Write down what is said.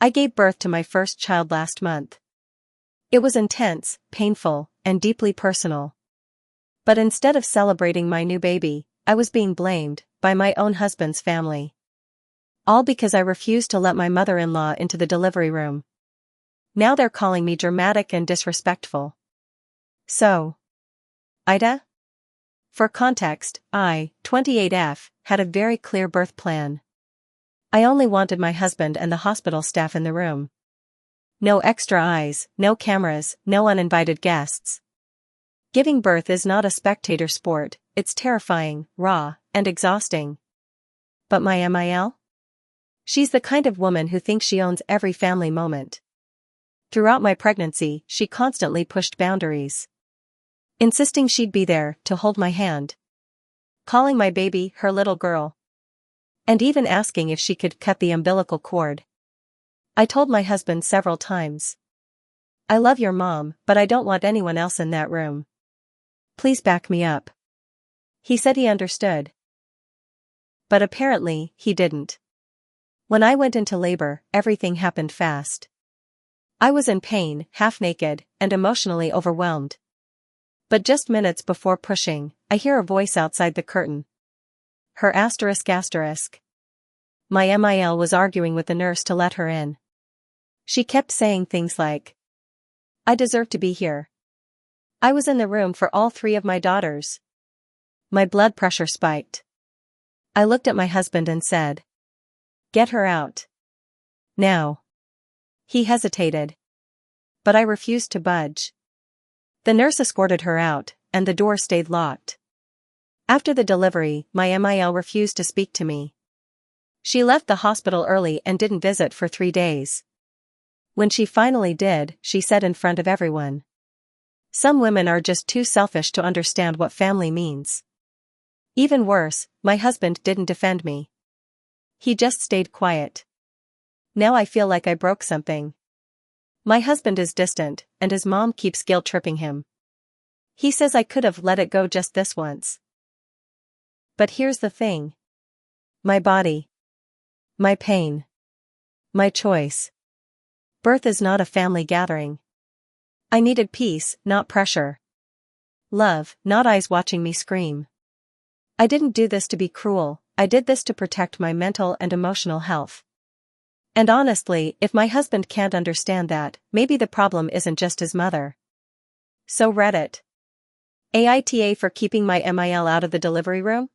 I gave birth to my first child last month. It was intense, painful, and deeply personal. But instead of celebrating my new baby, I was being blamed by my own husband's family. All because I refused to let my mother-in-law into the delivery room. Now they're calling me dramatic and disrespectful. So, AiTA? For context, I, 28F, had a very clear birth plan. I only wanted my husband and the hospital staff in the room. No extra eyes, no cameras, no uninvited guests. Giving birth is not a spectator sport, it's terrifying, raw, and exhausting. But my MIL? She's the kind of woman who thinks she owns every family moment. Throughout my pregnancy, she constantly pushed boundaries. Insisting she'd be there to hold my hand. Calling my baby her little girl. And even asking if she could cut the umbilical cord. I told my husband several times. I love your mom, but I don't want anyone else in that room. Please back me up. He said he understood. But apparently, he didn't. When I went into labor, everything happened fast. I was in pain, half-naked, and emotionally overwhelmed. But just minutes before pushing, I hear a voice outside the curtain. Her ***. My MIL was arguing with the nurse to let her in. She kept saying things like, I deserve to be here. I was in the room for all 3 of my daughters. My blood pressure spiked. I looked at my husband and said, get her out. Now. He hesitated. But I refused to budge. The nurse escorted her out, and the door stayed locked. After the delivery, my MIL refused to speak to me. She left the hospital early and didn't visit for 3 days. When she finally did, she said in front of everyone, some women are just too selfish to understand what family means. Even worse, my husband didn't defend me. He just stayed quiet. Now I feel like I broke something. My husband is distant, and his mom keeps guilt-tripping him. He says I could have let it go just this once. But here's the thing. My body. My pain. My choice. Birth is not a family gathering. I needed peace, not pressure. Love, not eyes watching me scream. I didn't do this to be cruel, I did this to protect my mental and emotional health. And honestly, if my husband can't understand that, maybe the problem isn't just his mother. So Reddit. AiTA for keeping my MIL out of the delivery room?